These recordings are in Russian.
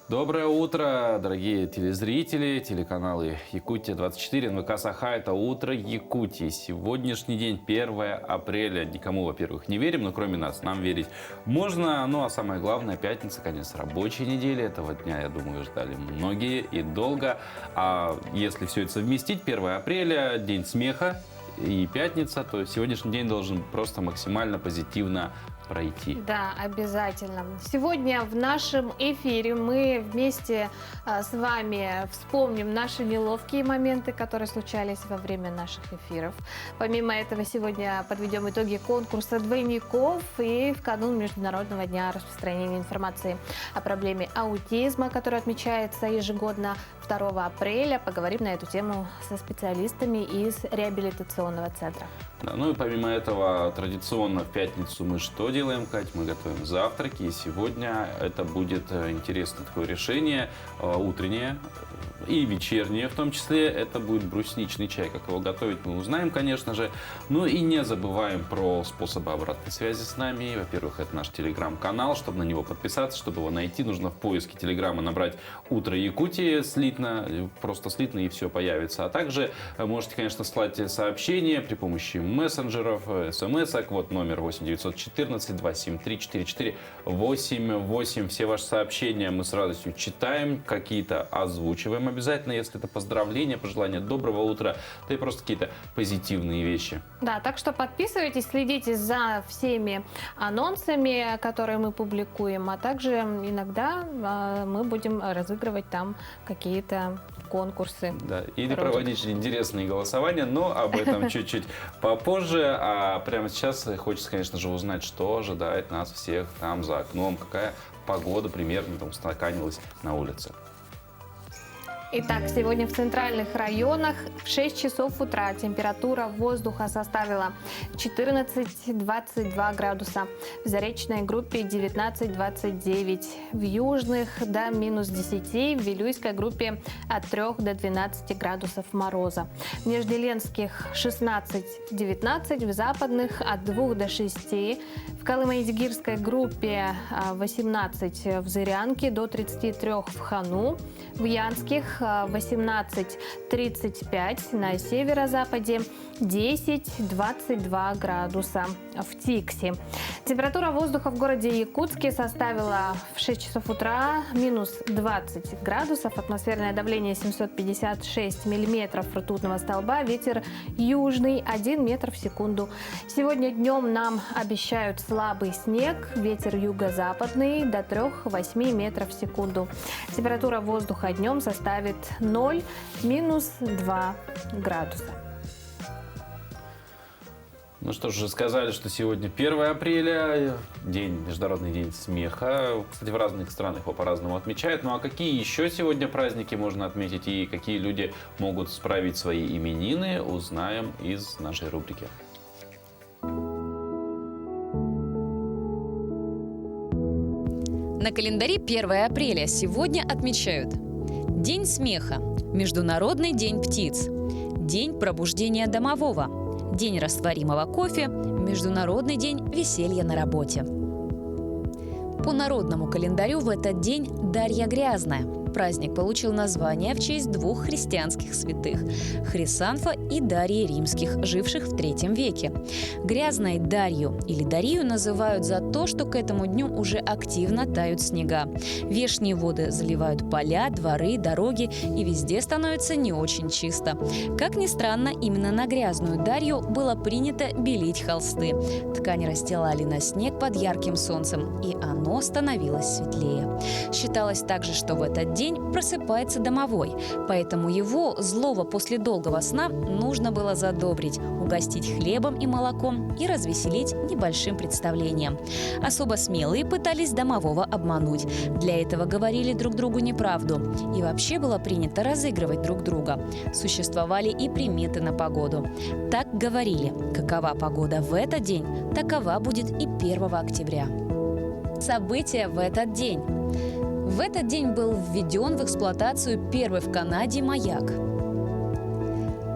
Доброе утро, дорогие телезрители, телеканалы Якутия-24, НВК Саха. Это «Утро Якутии». Сегодняшний день, 1 апреля. Никому, во-первых, не верим, но кроме нас, нам верить можно. Ну а самое главное, пятница, конец рабочей недели. Этого дня, я думаю, ждали многие и долго. А если все это совместить, 1 апреля, день смеха и пятница, то сегодняшний день должен просто максимально позитивно пройти. Да, обязательно. Сегодня в нашем эфире мы вместе с вами вспомним наши неловкие моменты, которые случались во время наших эфиров. Помимо этого, сегодня подведем итоги конкурса двойников и в канун Международного дня распространения информации о проблеме аутизма, который отмечается ежегодно 2 апреля. Поговорим на эту тему со специалистами из реабилитационного центра. Да, ну и помимо этого, традиционно в пятницу мы что делаем, Кать? Мы готовим завтраки. И сегодня это будет интересное такое решение, утреннее и вечернее в том числе. Это будет брусничный чай. Как его готовить, мы узнаем, конечно же. Ну и не забываем про способы обратной связи с нами. Во-первых, это наш телеграм-канал. Чтобы на него подписаться, чтобы его найти, нужно в поиске телеграма набрать «Утро Якутии» слитно, просто слитно, и все появится. А также можете, конечно, слать сообщения при помощи мессенджеров, смс-ок. Вот номер 8-914-273-44-88. Все ваши сообщения мы с радостью читаем, какие-то озвучиваем обязательно, если это поздравления, пожелания доброго утра, да и просто какие-то позитивные вещи. Да, так что подписывайтесь, следите за всеми анонсами, которые мы публикуем, а также иногда мы будем разыгрывать там какие-то конкурсы. Да, или проводить интересные голосования, но об этом чуть-чуть попозже. А прямо сейчас хочется, конечно же, узнать, что ожидает нас всех там за окном, какая погода примерно там устаканилась на улице. Итак, сегодня в центральных районах в 6 часов утра температура воздуха составила 14-22 градуса. В заречной группе 19-29. В южных до -10. В вилюйской группе от 3 до 12 градусов мороза. В межделенских 16-19. В западных от 2 до 6. В Колымо-Идзигирской группе 18 в Зырянке, до 33 в Хану. В Янских 18-35, на северо-западе 10-22 градуса в Тикси. Температура воздуха в городе Якутске составила в 6 часов утра -20 градусов, атмосферное давление 756 миллиметров ртутного столба, ветер южный 1 метр в секунду. Сегодня днем нам обещают слабый снег, ветер юго-западный до 3-8 метров в секунду. Температура воздуха днем составит 0-2 градуса. Ну что ж, уже сказали, что сегодня 1 апреля, Международный день смеха. Кстати, в разных странах его по-разному отмечают. Ну а какие еще сегодня праздники можно отметить и какие люди могут справить свои именины, узнаем из нашей рубрики. На календаре 1 апреля сегодня отмечают День смеха, Международный день птиц, День пробуждения домового, День растворимого кофе, Международный день веселья на работе. По народному календарю в этот день Дарья Грязная. Праздник получил название в честь 2 христианских святых – Хрисанфа и Дарьи Римских, живших в III веке. Грязной Дарью или Дарию называют за то, что к этому дню уже активно тают снега. Вешние воды заливают поля, дворы, дороги, и везде становится не очень чисто. Как ни странно, именно на грязную Дарью было принято белить холсты. Ткань расстилали на снег под ярким солнцем, и оно становилось светлее. Считалось также, что в этот день просыпается домовой, поэтому его, злого после долгого сна, нужно было задобрить, угостить хлебом и молоком и развеселить небольшим представлением. Особо смелые пытались домового обмануть. Для этого говорили друг другу неправду. И вообще было принято разыгрывать друг друга. Существовали и приметы на погоду. Так говорили: какова погода в этот день, такова будет и 1 октября. События в этот день. В этот день был введен в эксплуатацию первый в Канаде маяк.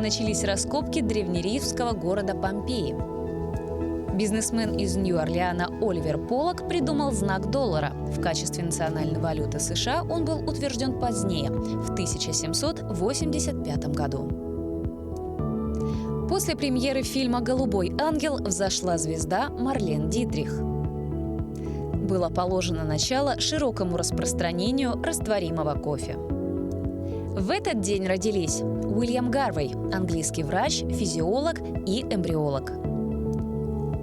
Начались раскопки древнеримского города Помпеи. Бизнесмен из Нью-Орлеана Оливер Поллок придумал знак доллара. В качестве национальной валюты США он был утвержден позднее, в 1785 году. После премьеры фильма «Голубой ангел» взошла звезда Марлен Дитрих. Было положено начало широкому распространению растворимого кофе. В этот день родились Уильям Гарвей, английский врач, физиолог и эмбриолог.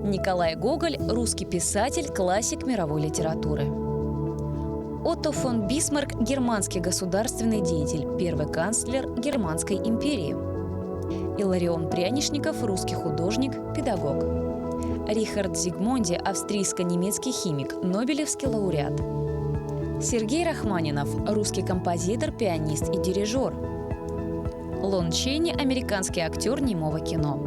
Николай Гоголь, русский писатель, классик мировой литературы. Отто фон Бисмарк, германский государственный деятель, первый канцлер Германской империи. Иларион Прянишников, русский художник, педагог. Рихард Зигмонди, австрийско-немецкий химик, нобелевский лауреат. Сергей Рахманинов, русский композитор, пианист и дирижер. Лон Ченни, американский актер немого кино.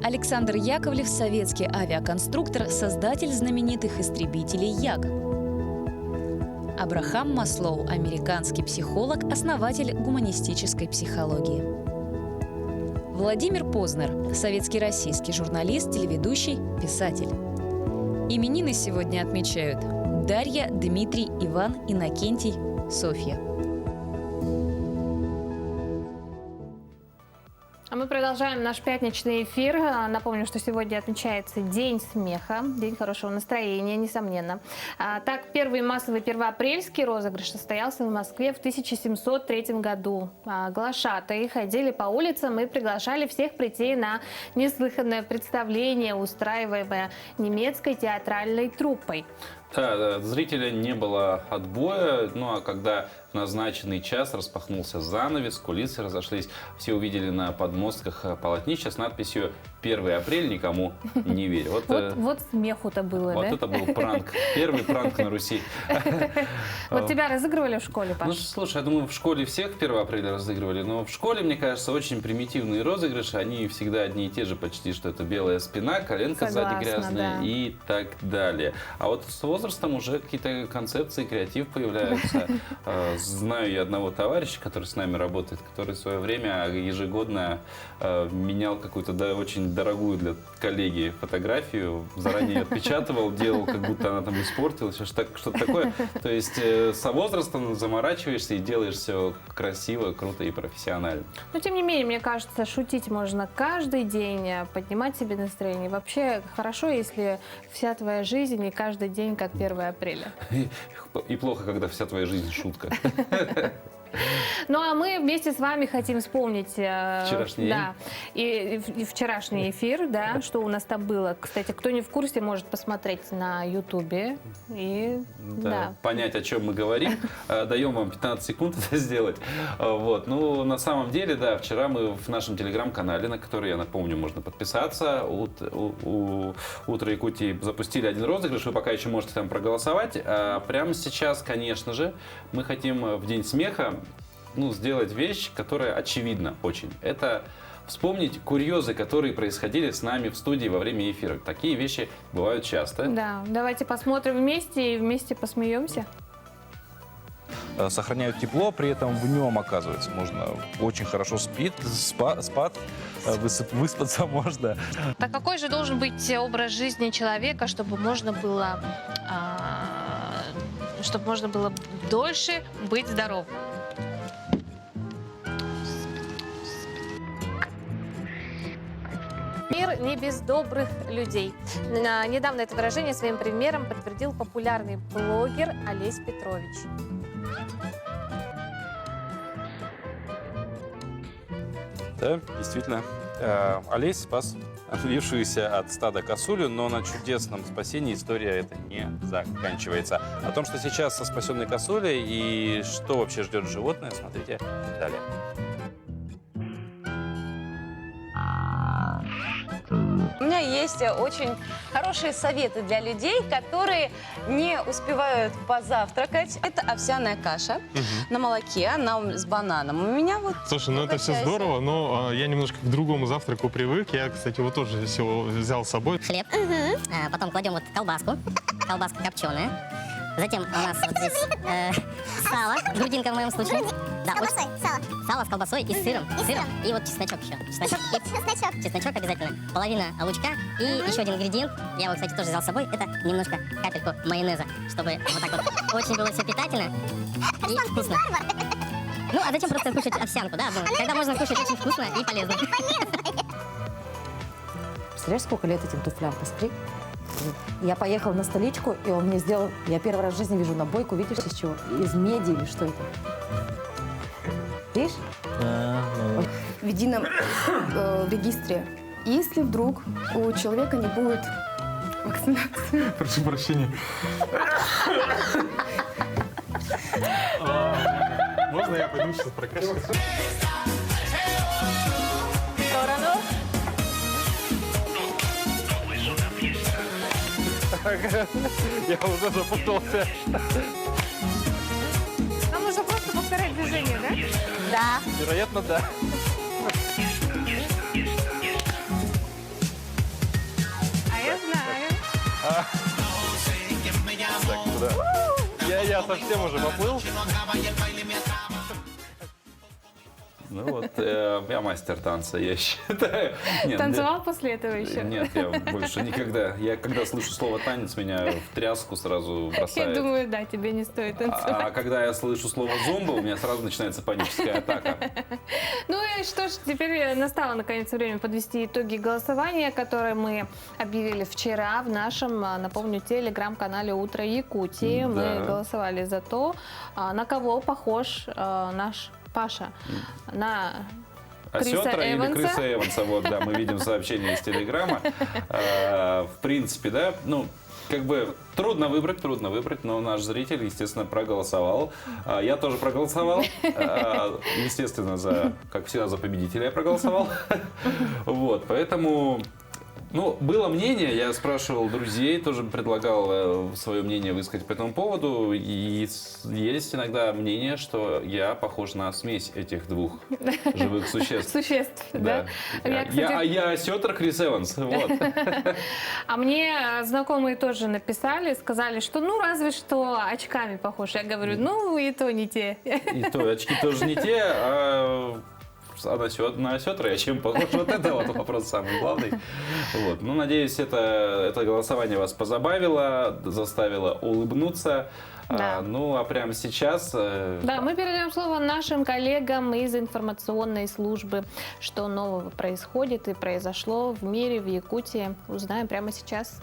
Александр Яковлев, советский авиаконструктор, создатель знаменитых истребителей Як. Абрахам Маслоу, американский психолог, основатель гуманистической психологии. Владимир Познер, советский российский журналист, телеведущий, писатель. Именины сегодня отмечают Дарья, Дмитрий, Иван, Иннокентий, Софья. А мы продолжаем наш пятничный эфир. Напомню, что сегодня отмечается День смеха, День хорошего настроения, несомненно. Так, первый массовый первоапрельский розыгрыш состоялся в Москве в 1703 году. Глашатаи ходили по улицам и приглашали всех прийти на неслыханное представление, устраиваемое немецкой театральной труппой. Да, зрителя не было отбоя, ну а когда в назначенный час распахнулся занавес, кулисы разошлись, все увидели на подмостках полотнище с надписью «1 апреля никому не верь». Вот смеху-то было, вот да? это был пранк, первый пранк на Руси. Вот тебя разыгрывали в школе, Паш? Ну, слушай, я думаю, в школе всех 1 апреля разыгрывали, но в школе, мне кажется, очень примитивные розыгрыши, они всегда одни и те же почти, что это белая спина, коленка сзади грязная, да. и так далее. А вот с возрастом уже какие-то концепции, креатив появляются. Знаю я одного товарища, который с нами работает, который в свое время ежегодно менял какую-то очень дорогую для коллеги фотографию, заранее ее отпечатывал, делал, как будто она там испортилась, что-то такое. То есть со возрастом заморачиваешься и делаешь все красиво, круто и профессионально. Но тем не менее, мне кажется, шутить можно каждый день, поднимать себе настроение. Вообще хорошо, если вся твоя жизнь и каждый день как 1 апреля. И плохо, когда вся твоя жизнь шутка. Ну, а мы вместе с вами хотим вспомнить вчерашний день. И вчерашний эфир, да, что у нас там было. Кстати, кто не в курсе, может посмотреть на Ютубе и понять, о чем мы говорим. Даем вам 15 секунд это сделать. Вот. Ну, на самом деле, да, вчера мы в нашем телеграм-канале, на который, я напомню, можно подписаться, «Утро Якутии» запустили один розыгрыш. Вы пока еще можете там проголосовать. А прямо сейчас, конечно же, мы хотим в День смеха сделать вещь, которая очевидна очень. Это вспомнить курьезы, которые происходили с нами в студии во время эфира. Такие вещи бывают часто. Да, давайте посмотрим вместе и вместе посмеемся. Сохраняют тепло, при этом в нем, оказывается, можно очень хорошо выспаться можно. Так какой же должен быть образ жизни человека, чтобы можно было дольше быть здоровым? Мир не без добрых людей. Недавно это выражение своим примером подтвердил популярный блогер Олесь Петрович. Да, действительно. Олесь спас отбившуюся от стада косулю, но на чудесном спасении история эта не заканчивается. О том, что сейчас со спасенной косулей и что вообще ждет животное, смотрите далее. У меня есть очень хорошие советы для людей, которые не успевают позавтракать. Это овсяная каша на молоке, с бананом. У меня вот... Слушай, ну это все здорово, но я немножко к другому завтраку привык. Я, кстати, вот тоже все взял с собой. Хлеб. Потом кладем вот колбаску. Колбаска копченая. Затем у нас вот здесь сало, грудинка в моем случае. Да, колбасой, сало. Сало с колбасой и с сыром. И вот чесночок еще. Чесночок обязательно. Половина лучка. И еще один ингредиент, я его, кстати, тоже взял с собой, это немножко капельку майонеза, чтобы вот так вот очень было все питательно и вкусно. Ну, а зачем просто кушать овсянку, да? Когда можно кушать очень вкусно и полезно. Представляешь, сколько лет этим туфлям? Посмотри. Я поехала на столичку, и он мне сделал... Я первый раз в жизни вижу набойку, видишь, из чего? Из меди или что это? Видишь? В едином регистре. Если вдруг у человека не будет вакцинации. Прошу прощения. Можно я пойду сейчас прокашляюсь? Я уже запутался. Нам нужно просто повторять движение, да? Да. Вероятно, да. А я знаю. Так, куда? Я совсем уже поплыл. Ну вот, я мастер танца, я считаю. Нет, Танцевал после этого еще? Нет, я больше никогда. Я когда слышу слово танец, меня в тряску сразу бросает. Я думаю, да, тебе не стоит танцевать. А когда я слышу слово зомба, у меня сразу начинается паническая атака. Ну и что ж, теперь настало наконец время подвести итоги голосования, которое мы объявили вчера в нашем, напомню, телеграм-канале «Утро Якутии». Да. Мы голосовали за то, на кого похож наш Паша. На Криса Осетра или Эванса. Криса Эванса, вот, да, мы видим сообщение из Телеграма. В принципе, да, ну, как бы трудно выбрать, но наш зритель, естественно, проголосовал. Я тоже проголосовал. Естественно, как всегда, за победителя я проголосовал. Вот, поэтому... Ну, было мнение, я спрашивал друзей, тоже предлагал свое мнение высказать по этому поводу. И есть иногда мнение, что я похож на смесь этих двух живых существ. Существ, да? Я осетр Крис Эванс, вот. А мне знакомые тоже написали, сказали, что ну разве что очками похож. Я говорю, ну и то не те. И то, очки тоже не те, а на осетра я чем похож? Вот это вот вопрос самый главный. Вот. Ну, надеюсь, это голосование вас позабавило, заставило улыбнуться. Да. Ну, а прямо сейчас... Да, мы передаем слово нашим коллегам из информационной службы. Что нового происходит и произошло в мире, в Якутии, узнаем прямо сейчас.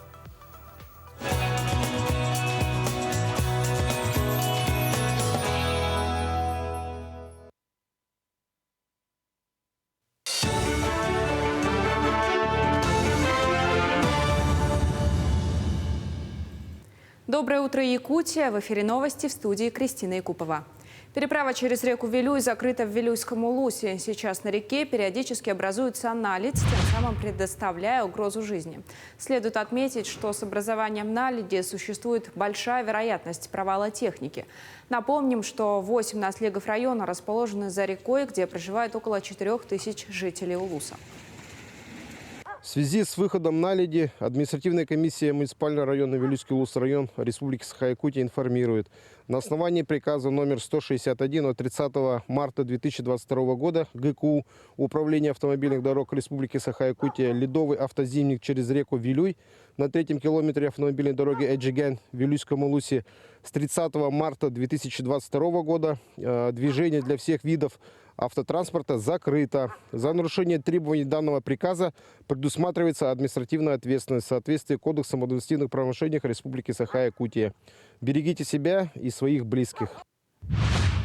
Доброе утро, Якутия! В эфире новости, в студии Кристина Якупова. Переправа через реку Вилюй закрыта в Вилюйском улусе. Сейчас на реке периодически образуется наледь, тем самым предоставляя угрозу жизни. Следует отметить, что с образованием наледи существует большая вероятность провала техники. Напомним, что 8 наслегов района расположены за рекой, где проживает около 4000 жителей улуса. В связи с выходом наледи административная комиссия муниципального района Вилюйский район Республики Саха-Якутия информирует. На основании приказа номер 161 от 30 марта 2022 года ГКУ Управления автомобильных дорог Республики Саха-Якутия ледовый автозимник через реку Вилюй на 3-м километре автомобильной дороги Эджиген в Вилюйском улусе с 30 марта 2022 года движение для всех видов автотранспорта закрыто. За нарушение требований данного приказа предусматривается административная ответственность в соответствии с Кодексом об административных правонарушениях Республики Саха-Якутия. Берегите себя и своих близких.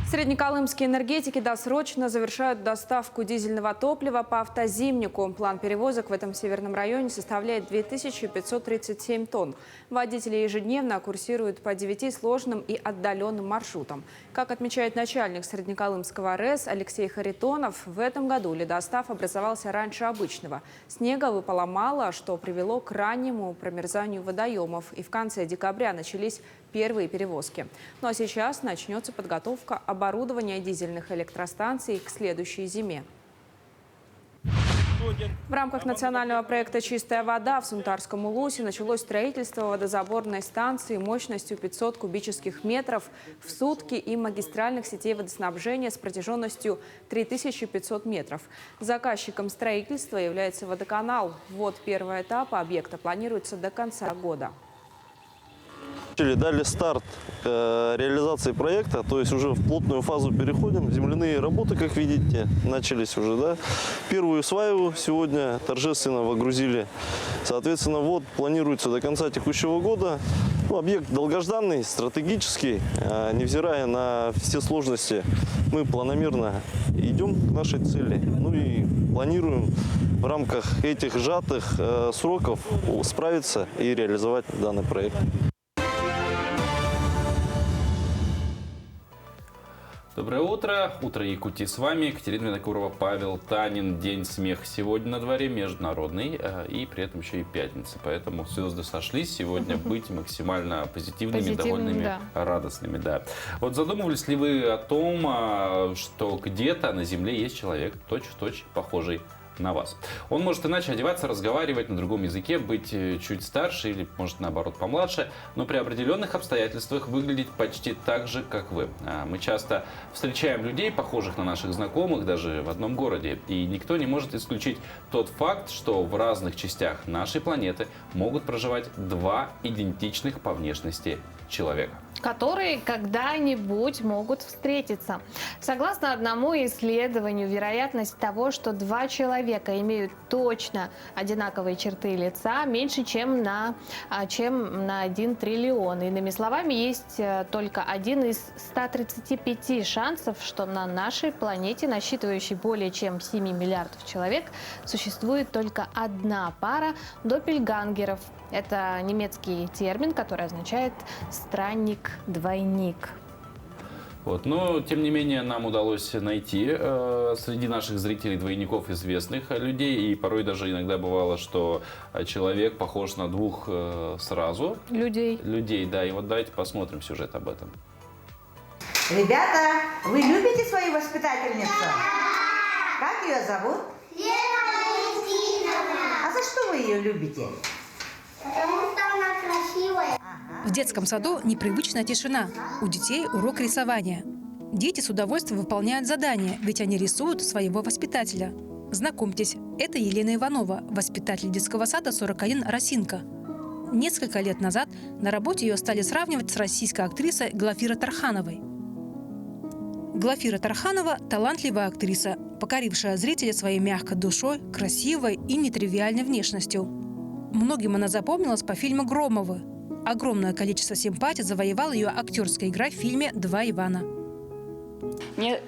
Среднеколымские энергетики досрочно завершают доставку дизельного топлива по автозимнику. План перевозок в этом северном районе составляет 2537 тонн. Водители ежедневно курсируют по 9 сложным и отдаленным маршрутам. Как отмечает начальник Среднеколымского РЭС Алексей Харитонов, в этом году ледостав образовался раньше обычного. Снега выпало мало, что привело к раннему промерзанию водоемов. И в конце декабря начались первые перевозки. Ну а сейчас начнется подготовка оборудования дизельных электростанций к следующей зиме. В рамках национального проекта «Чистая вода» в Сунтарском Улусе началось строительство водозаборной станции мощностью 500 кубических метров в сутки и магистральных сетей водоснабжения с протяженностью 3500 метров. Заказчиком строительства является водоканал. Ввод первого этапа объекта планируется до конца года. Дали старт реализации проекта, то есть уже в плотную фазу переходим. Земляные работы, как видите, начались уже. Да? Первую сваю сегодня торжественно выгрузили. Соответственно, вот планируется до конца текущего года. Ну, объект долгожданный, стратегический. Невзирая на все сложности, мы планомерно идем к нашей цели. Ну и планируем в рамках этих сжатых сроков справиться и реализовать данный проект. Доброе утро. Утро Якутии с вами. Екатерина Винокурова, Павел Танин. День смеха сегодня на дворе, международный, и при этом еще и пятница. Поэтому звезды сошлись. Сегодня быть максимально позитивными, довольными, да. Радостными. Да. Вот задумывались ли вы о том, что где-то на Земле есть человек, точь-в-точь похожий на вас? Он может иначе одеваться, разговаривать на другом языке, быть чуть старше или, может, наоборот, помладше, но при определенных обстоятельствах выглядеть почти так же, как вы. Мы часто встречаем людей, похожих на наших знакомых, даже в одном городе, и никто не может исключить тот факт, что в разных частях нашей планеты могут проживать два идентичных по внешности человека, которые когда-нибудь могут встретиться. Согласно одному исследованию, вероятность того, что два человека имеют точно одинаковые черты лица, меньше, чем на 1 триллион. Иными словами, есть только один из 135 шансов, что на нашей планете, насчитывающей более чем 7 миллиардов человек, существует только одна пара доппельгангеров. Это немецкий термин, который означает странник-двойник. Вот. Но, тем не менее, нам удалось найти среди наших зрителей двойников известных людей. И порой даже иногда бывало, что человек похож на двух сразу. Людей, да. И вот давайте посмотрим сюжет об этом. Ребята, вы любите свою воспитательницу? Как ее зовут? Лена Валентиновна. А за что вы ее любите? Потому что она красивая. В детском саду непривычная тишина. У детей урок рисования. Дети с удовольствием выполняют задания, ведь они рисуют своего воспитателя. Знакомьтесь, это Елена Иванова, воспитатель детского сада 41 «Росинка». Несколько лет назад на работе ее стали сравнивать с российской актрисой Глафирой Тархановой. Глафира Тарханова – талантливая актриса, покорившая зрителя своей мягкой душой, красивой и нетривиальной внешностью. Многим она запомнилась по фильму «Громовы». Огромное количество симпатий завоевала ее актерская игра в фильме «Два Ивана». Мне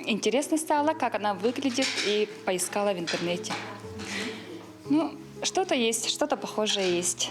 интересно стало, как она выглядит, и поискала в интернете. Ну, что-то есть, что-то похожее есть.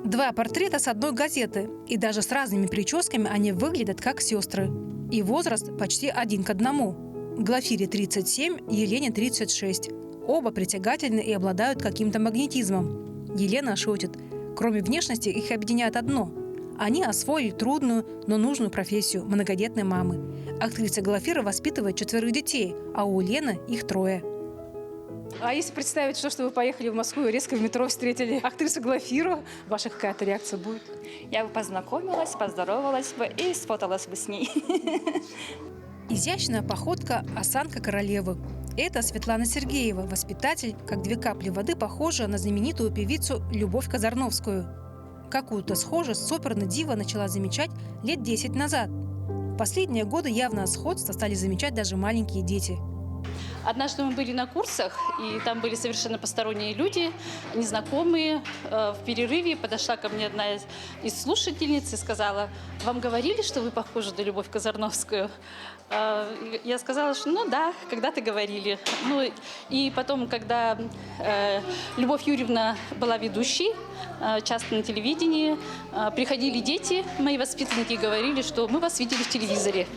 Два портрета с одной газеты. И даже с разными прическами они выглядят как сестры. И возраст почти 1 к 1. Глафире 37, Елене 36. Оба притягательны и обладают каким-то магнетизмом. Елена шутит. Кроме внешности их объединяет одно. Они освоили трудную, но нужную профессию многодетной мамы. Актриса Глафира воспитывает 4 детей, а у Лены их 3. А если представить, что вы поехали в Москву и резко в метро встретили актрису Глафиру, ваша какая-то реакция будет? Я бы познакомилась, поздоровалась бы и сфоталась бы с ней. Изящная походка, осанка королевы. Это Светлана Сергеева, воспитатель, как 2 капли воды, похожая на знаменитую певицу Любовь Казарновскую. Какую-то схожесть с оперной дивой начала замечать лет 10 назад. В последние годы явное сходство стали замечать даже маленькие дети. Однажды мы были на курсах, и там были совершенно посторонние люди, незнакомые. В перерыве подошла ко мне одна из слушательниц и сказала: «Вам говорили, что вы похожи на Любовь Казарновскую?» Я сказала, что ну да, когда-то говорили. Ну, и потом, когда Любовь Юрьевна была ведущей, часто на телевидении, приходили дети, мои воспитанники, и говорили, что мы вас видели в телевизоре.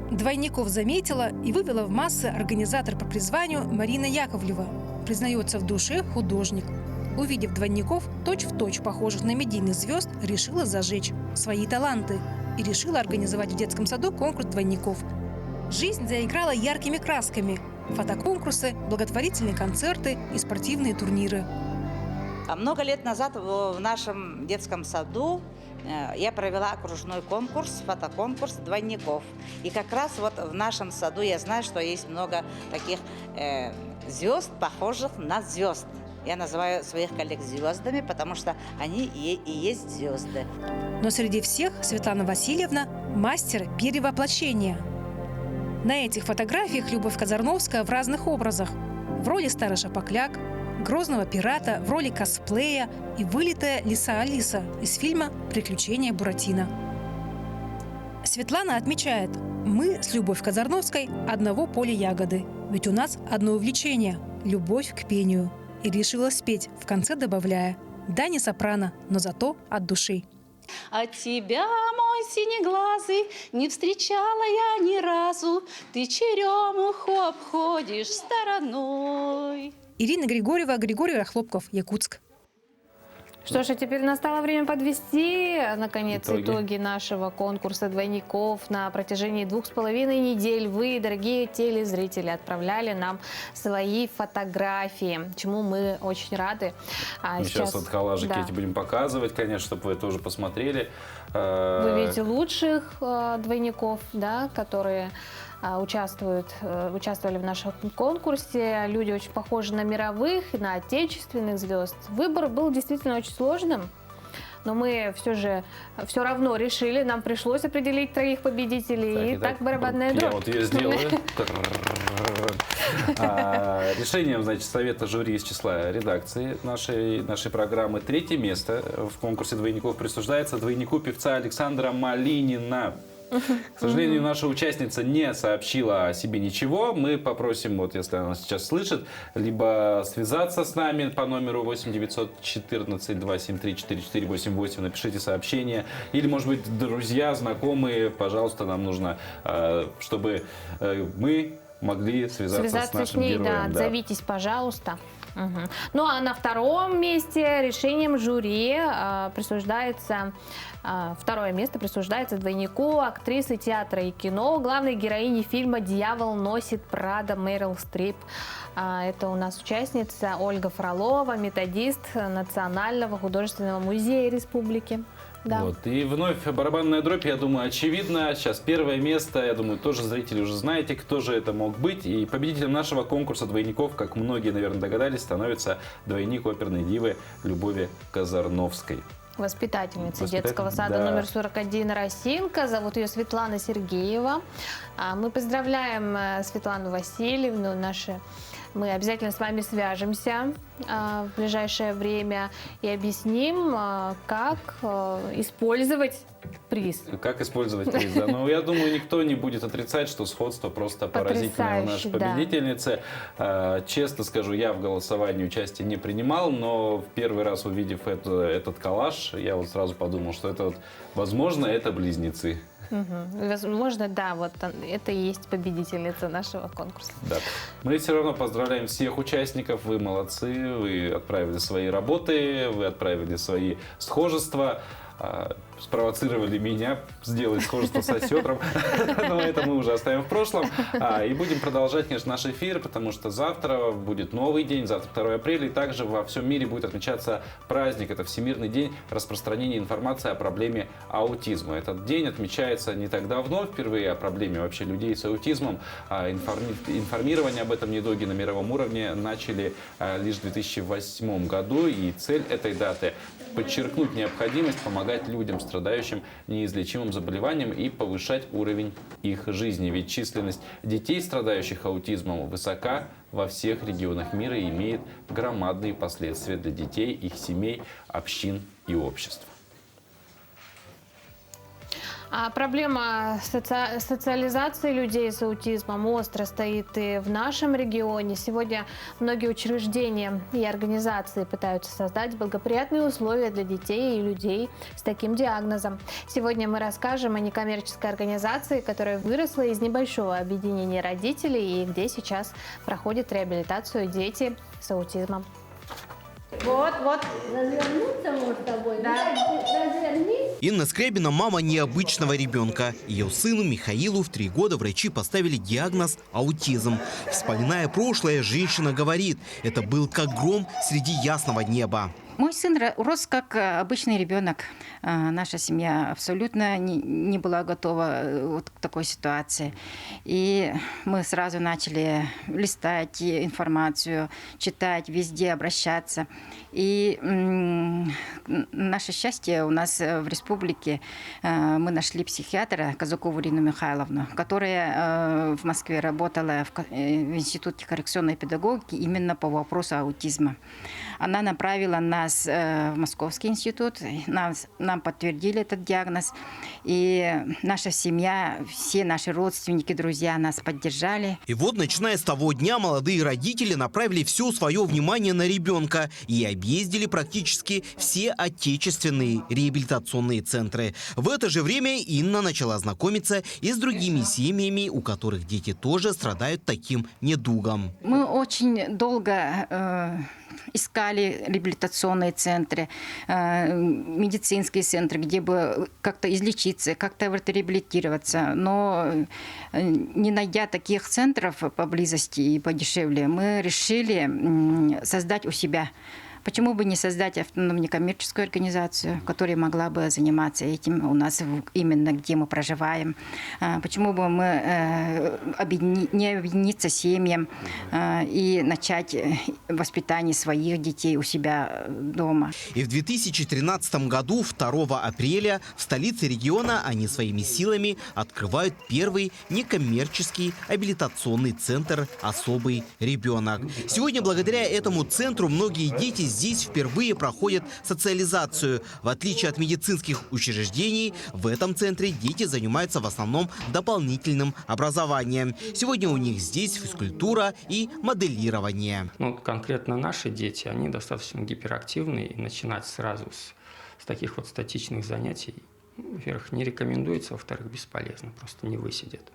Двойников заметила и вывела в массы организатор по призванию Марина Яковлева. Признается в душе художник. Увидев двойников, точь-в-точь похожих на медийных звезд, решила зажечь свои таланты и решила организовать в детском саду конкурс двойников. Жизнь заиграла яркими красками. фотоконкурсы, благотворительные концерты и спортивные турниры. Много лет назад в нашем детском саду я провела окружной конкурс, фотоконкурс двойников. И как раз вот в нашем саду я знаю, что есть много таких звезд, похожих на звезд. Я называю своих коллег звездами, потому что они и есть звезды. Но среди всех Светлана Васильевна – мастер перевоплощения. На этих фотографиях Любовь Казарновская в разных образах. В роли Стары Шапокляк, грозного пирата, в роли косплея и вылитая лиса Алиса из фильма «Приключения Буратино». Светлана отмечает, мы с Любовь Казарновской одного поля ягоды, ведь у нас одно увлечение – любовь к пению. И решила спеть, в конце добавляя: да, не сопрано, но зато от души. От тебя, мой синеглазый, не встречала я ни разу. Ты черемуху обходишь стороной. Ирина Григорьева, Григорий Рахлопков, Якутск. Что ж, а теперь настало время подвести, наконец, итоги нашего конкурса двойников. На протяжении 2,5 недель вы, дорогие телезрители, отправляли нам свои фотографии, чему мы очень рады. Мы сейчас вот коллажики эти будем показывать, конечно, чтобы вы тоже посмотрели. Вы видите лучших двойников, да, которые участвовали в нашем конкурсе. Люди очень похожи на мировых, на отечественных звезд. Выбор был действительно очень сложным, но мы все равно решили, нам пришлось определить 3 победителей. Так барабанная дробь. Я вот ее сделаю. Решением, значит, совета жюри из числа редакции нашей программы 3-е место в конкурсе двойников присуждается двойнику певца Александра Малинина. К сожалению, наша участница не сообщила о себе ничего. Мы попросим, вот если она сейчас слышит, либо связаться с нами по номеру 8 914 273 4488, напишите сообщение. Или, может быть, друзья, знакомые, пожалуйста, нам нужно, чтобы мы могли связаться с нашим героем. Да. Зовитесь, пожалуйста. Угу. Ну а на 2-м месте решением жюри присуждается 2-е место присуждается двойнику актрисы театра и кино, главной героини фильма «Дьявол носит Прада» Мэрил Стрип. Это у нас участница Ольга Фролова, методист Национального художественного музея республики. Да. Вот. И вновь барабанная дробь, я думаю, очевидно. Сейчас 1-е место, я думаю, тоже зрители уже знаете, кто же это мог быть. И победителем нашего конкурса двойников, как многие, наверное, догадались, становится двойник оперной дивы Любови Казарновской. Воспитательница детского сада номер 41 «Росинка». Зовут ее Светлана Сергеева. Мы поздравляем Светлану Васильевну. Мы обязательно с вами свяжемся в ближайшее время и объясним, как использовать приз. Как использовать приз, да. Но я думаю, никто не будет отрицать, что сходство просто поразительное у нашей победительницы. Честно скажу, я в голосовании участия не принимал, но в первый раз, увидев этот коллаж, я вот сразу подумал, что это вот, возможно, это близнецы. Угу. Возможно, да, вот это и есть победительница нашего конкурса. Да. Мы все равно поздравляем всех участников, вы молодцы, вы отправили свои работы, вы отправили свои схожества, спровоцировали меня сделать схожество с осетром, но это мы уже оставим в прошлом. И будем продолжать, конечно, наш эфир, потому что завтра будет новый день, завтра 2 апреля, и также во всем мире будет отмечаться праздник, это Всемирный день распространения информации о проблеме аутизма. Этот день отмечается не так давно, впервые о проблеме вообще людей с аутизмом. Информирование об этом недуге на мировом уровне начали лишь в 2008 году, и цель этой даты – подчеркнуть необходимость помогать людям, страдающим неизлечимым заболеванием, и повышать уровень их жизни. Ведь численность детей, страдающих аутизмом, высока во всех регионах мира и имеет громадные последствия для детей, их семей, общин и общества. Проблема социализации людей с аутизмом остро стоит и в нашем регионе. Сегодня многие учреждения и организации пытаются создать благоприятные условия для детей и людей с таким диагнозом. Сегодня мы расскажем о некоммерческой организации, которая выросла из небольшого объединения родителей и где сейчас проходит реабилитацию дети с аутизмом. Вот. Развернуться можно с тобой? Да. Развернись. Инна Скрябина – мама необычного ребенка. Ее сыну Михаилу в 3 года врачи поставили диагноз аутизм. Вспоминая прошлое, женщина говорит, это был как гром среди ясного неба. Мой сын рос как обычный ребенок. Наша семья абсолютно не была готова вот к такой ситуации. И мы сразу начали листать информацию, читать, везде обращаться. И наше счастье, у нас в республике мы нашли психиатра Казакову Ирину Михайловну, которая в Москве работала в Институте коррекционной педагогики именно по вопросу аутизма. Она направила нас в Московский институт, нам подтвердили этот диагноз. И наша семья, все наши родственники, друзья нас поддержали. И вот, начиная с того дня, молодые родители направили все свое внимание на ребенка и объездили практически все отечественные реабилитационные центры. В это же время Инна начала знакомиться и с другими семьями, у которых дети тоже страдают таким недугом. Мы очень долго искали реабилитационные центры, медицинские центры, где бы как-то излечиться, как-то реабилитироваться. Но не найдя таких центров поблизости и подешевле, мы решили создать у себя. Почему бы не создать автономную некоммерческую организацию, которая могла бы заниматься этим у нас именно где мы проживаем? Почему бы мы не объединиться семьям и начать воспитание своих детей у себя дома? И в 2013 году, 2 апреля, в столице региона они своими силами открывают первый некоммерческий реабилитационный центр «Особый ребенок». Сегодня благодаря этому центру многие дети здесь впервые проходят социализацию. В отличие от медицинских учреждений, в этом центре дети занимаются в основном дополнительным образованием. Сегодня у них здесь физкультура и моделирование. Конкретно наши дети, они достаточно гиперактивные. И начинать сразу с таких вот статичных занятий, во-первых, не рекомендуется, во-вторых, бесполезно, просто не высидят.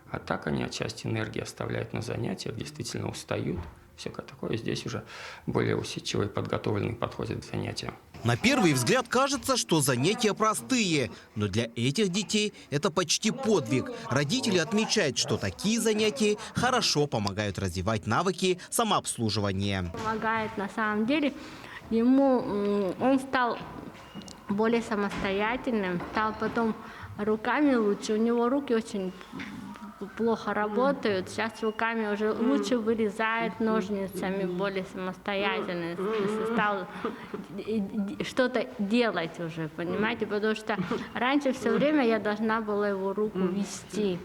А так они часть энергии оставляют на занятиях, действительно устают. Все такое здесь уже более усидчивый, подготовленный подходит к занятиям. На первый взгляд кажется, что занятия простые, но для этих детей это почти подвиг. Родители отмечают, что такие занятия хорошо помогают развивать навыки самообслуживания. Помогает на самом деле. Он стал более самостоятельным, стал потом руками лучше. У него руки очень плохо работают. Сейчас руками уже лучше вырезает ножницами, более самостоятельно. Стал что-то делать уже, понимаете? Потому что раньше все время я должна была его руку вести.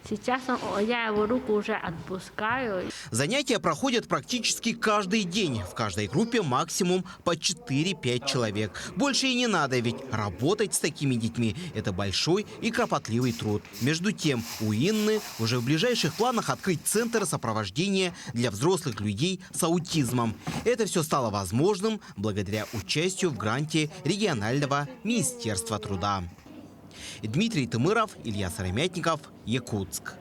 Сейчас я его руку уже отпускаю. Занятия проходят практически каждый день. В каждой группе максимум по 4-5 человек. Больше и не надо, ведь работать с такими детьми – это большой и кропотливый труд. Между тем, у Инны уже в ближайших планах открыть центр сопровождения для взрослых людей с аутизмом. Это все стало возможным благодаря участию в гранте регионального Министерства труда. Дмитрий Тымыров, Илья Сыромятников, Якутск.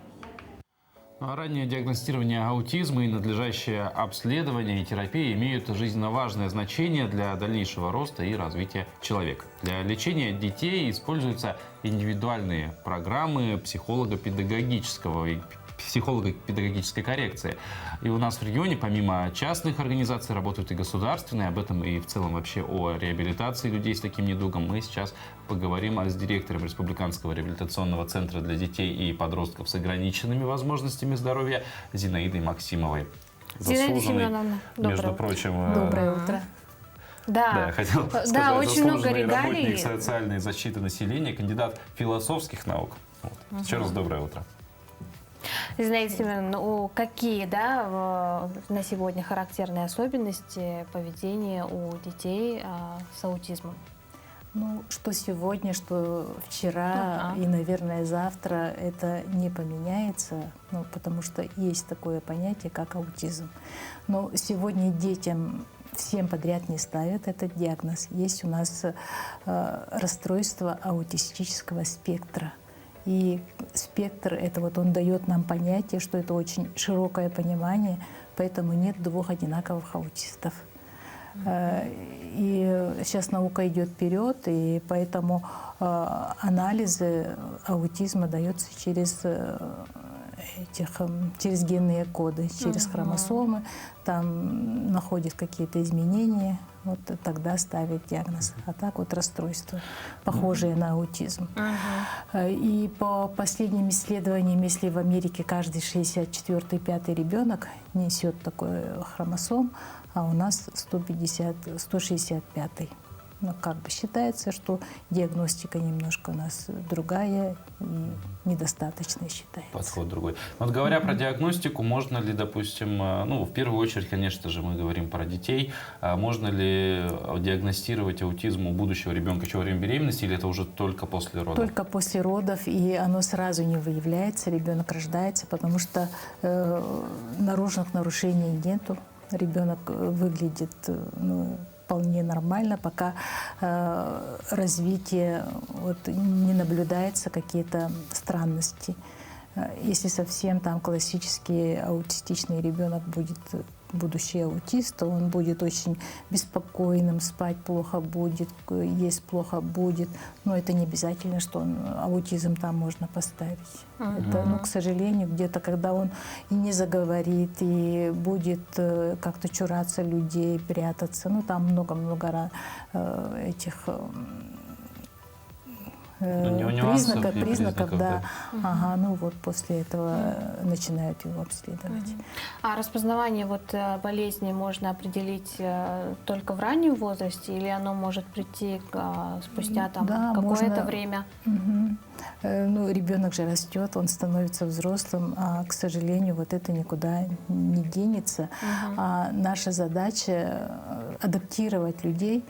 Раннее диагностирование аутизма и надлежащее обследование и терапия имеют жизненно важное значение для дальнейшего роста и развития человека. Для лечения детей используются индивидуальные программы психолого-педагогической коррекции. И у нас в регионе помимо частных организаций работают и государственные. Об этом и в целом вообще о реабилитации людей с таким недугом мы сейчас поговорим с директором Республиканского реабилитационного центра для детей и подростков с ограниченными возможностями здоровья Зинаидой Максимовой. Зинаида Семеновна, между прочим, доброе утро. Да, я хотел сказать, да, очень много заслуженный регалий. работник социальной защиты населения, кандидат философских наук. Еще раз доброе утро. Зинаида Семеновна, какие на сегодня характерные особенности поведения у детей с аутизмом? Что сегодня, что вчера и, наверное, завтра это не поменяется, потому что есть такое понятие, как аутизм. Но сегодня детям всем подряд не ставят этот диагноз. Есть у нас расстройство аутистического спектра. И спектр, он дает нам понятие, что это очень широкое понимание, поэтому нет двух одинаковых аутистов. И сейчас наука идет вперед, и поэтому анализы аутизма даются через через генные коды, через хромосомы, там находят какие-то изменения, вот тогда ставят диагноз. А так вот расстройства, похожие на аутизм. И по последним исследованиям, если в Америке каждый 64-5 ребенок несет такой хромосом, а у нас 165-й. Но как бы считается, что диагностика немножко у нас другая и недостаточная считается. Подход другой. Вот говоря про диагностику, можно ли, допустим, ну, в первую очередь, конечно же, мы говорим про детей, можно ли диагностировать аутизм у будущего ребенка еще во время беременности, или это уже только после родов? Только после родов, и оно сразу не выявляется, ребенок рождается, потому что наружных нарушений нету, ребенок выглядит, ну, вполне нормально, пока развитие не наблюдается, какие-то странности. Если совсем там классический аутистичный ребенок будет будущий аутист, то он будет очень беспокойным, спать плохо будет, есть плохо будет. Но это не обязательно, что аутизм там можно поставить. Это, ну, к сожалению, где-то, когда он и не заговорит, и будет как-то чураться людей, прятаться, ну, там много-много этих признаков, да. Ага, ну вот после этого начинают его обследовать. А распознавание болезни можно определить только в раннем возрасте, или оно может прийти спустя какое-то время? Ну, ребенок же растет, он становится взрослым, а, к сожалению, вот это никуда не денется. А наша задача адаптировать людей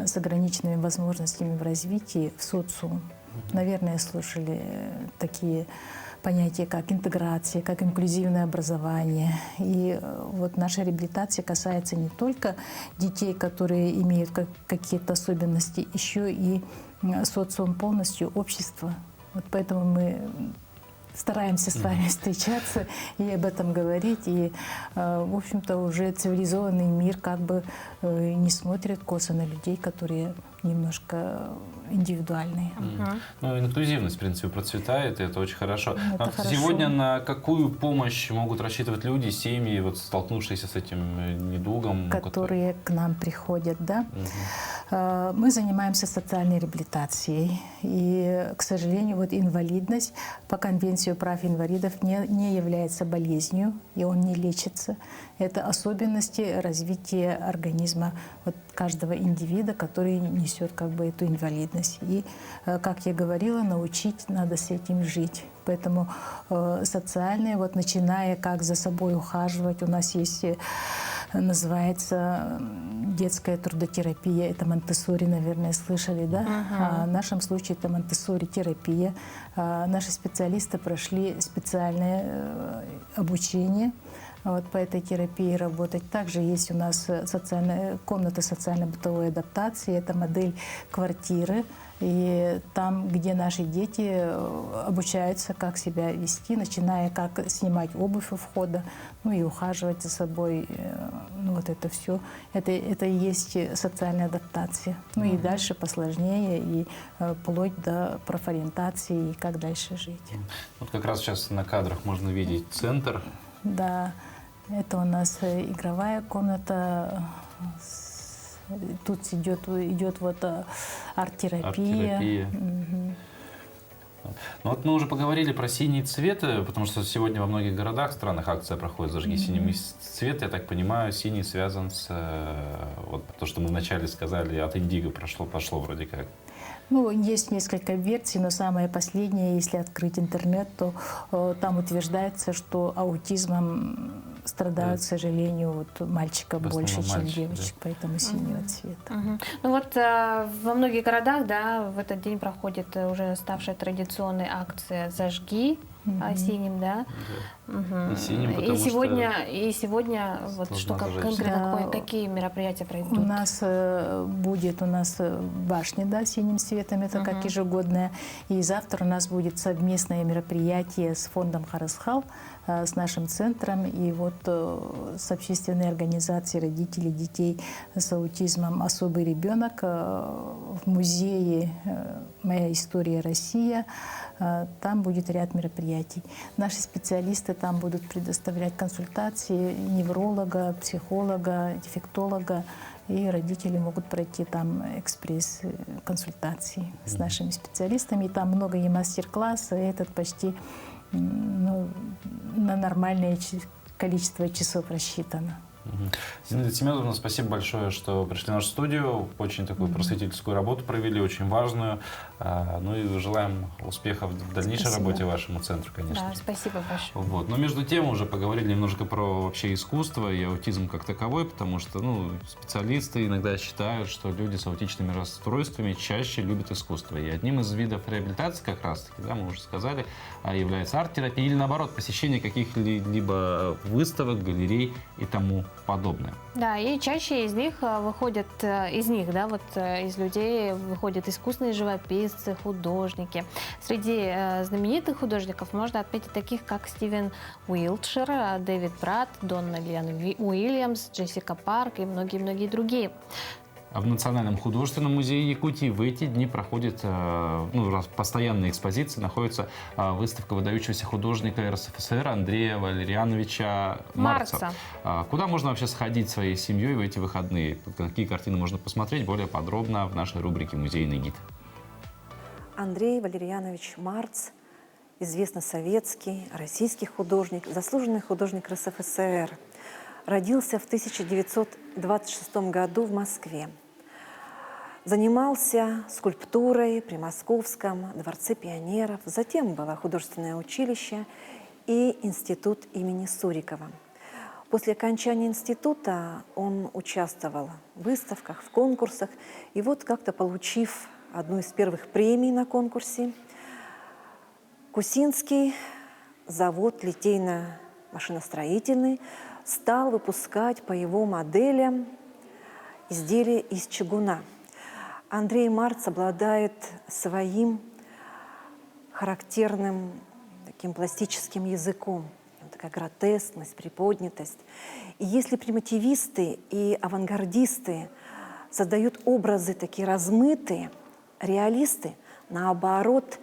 с ограниченными возможностями в развитии в социум. Наверное, слышали такие понятия, как интеграция, как инклюзивное образование. И вот наша реабилитация касается не только детей, которые имеют какие-то особенности, еще и социум полностью, общество. Вот поэтому мы стараемся с вами встречаться и об этом говорить. И, в общем-то, уже цивилизованный мир как бы не смотрит косо на людей, которые немножко индивидуальные. Ну, инклюзивность, в принципе, процветает, и это очень хорошо. Сегодня на какую помощь могут рассчитывать люди, семьи, вот, столкнувшиеся с этим недугом? Которые к нам приходят, да? Мы занимаемся социальной реабилитацией. И, к сожалению, вот инвалидность по Конвенции прав инвалидов не является болезнью, и он не лечится. Это особенности развития организма каждого индивида, который несет как бы эту инвалидность. И, как я говорила, научить надо с этим жить. Поэтому социальные, начиная как за собой ухаживать, у нас есть, называется детская трудотерапия, это Монтессори, наверное, слышали, да? В нашем случае это Монтессори-терапия. Наши специалисты прошли специальное обучение по этой терапии работать. Также есть у нас комната социально-бытовой адаптации, это модель квартиры. И там, где наши дети обучаются, как себя вести, начиная как снимать обувь у входа, ну и ухаживать за собой, ну вот это все. Это и есть социальная адаптация. Ну и дальше посложнее, и вплоть до профориентации, и как дальше жить. Вот как раз сейчас на кадрах можно видеть центр. Да, это у нас игровая комната. Тут идет арт-терапия. Ну вот мы уже поговорили про синий цвет, потому что сегодня во многих городах, странах акция проходит «Зажги синий цвет». Я так понимаю, синий связан с то, что мы вначале сказали, от индиго пошло вроде как. Ну, есть несколько версий, но самая последняя, если открыть интернет, то там утверждается, что аутизмом страдают, к сожалению, мальчиков больше, чем девочек, поэтому синего цвета. Ну вот во многих городах, да, в этот день проходит уже ставшая традиционной акция «Зажги синим, да? Мгм. И синим, потому и сегодня вот Должна что зажечься. конкретно, какие мероприятия пройдут? У нас будет башня, да, синим цветом, это как ежегодное. И завтра у нас будет совместное мероприятие с фондом Харасхал, с нашим центром и вот с общественной организацией родителей детей с аутизмом «Особый ребенок» в музее «Моя история Россия». Там будет ряд мероприятий. Наши специалисты там будут предоставлять консультации невролога, психолога, дефектолога, и родители могут пройти там экспресс-консультации с нашими специалистами. И там много и мастер-классов, и этот почти на нормальное количество часов рассчитано. Зинаида Семеновна, спасибо большое, что пришли в нашу студию. Очень такую просветительскую работу провели, очень важную. Ну и желаем успехов в дальнейшей работе вашему центру, конечно. Да, спасибо большое. Вот. Но между тем уже поговорили немножко про вообще искусство и аутизм как таковой, потому что специалисты иногда считают, что люди с аутичными расстройствами чаще любят искусство. И одним из видов реабилитации как раз-таки, да, мы уже сказали, является арт-терапия или наоборот посещение каких-либо выставок, галерей и тому подобное. Да, и чаще из них выходят, из людей выходят искусные живописцы, художники. Среди знаменитых художников можно отметить таких, как Стивен Уилтшир, Дэвид Брат, Донна Лиан Уильямс, Джессика Парк и многие-многие другие. В Национальном художественном музее Якутии в эти дни проходит постоянные экспозиции, находится выставка выдающегося художника РСФСР Андрея Валерьяновича Марца. Куда можно вообще сходить своей семьей в эти выходные? Какие картины можно посмотреть более подробно в нашей рубрике «Музейный гид». Андрей Валерьянович Марц, известный советский, российский художник, заслуженный художник РСФСР. Родился в 1926 году в Москве. Занимался скульптурой при Московском дворце пионеров. Затем было художественное училище и институт имени Сурикова. После окончания института он участвовал в выставках, в конкурсах. И вот как-то получив одну из первых премий на конкурсе, Кусинский завод литейно-машиностроительный стал выпускать по его моделям изделия из чугуна. Андрей Марц обладает своим характерным таким пластическим языком. Такая гротескность, приподнятость. И если примитивисты и авангардисты создают образы такие размытые, реалисты, наоборот,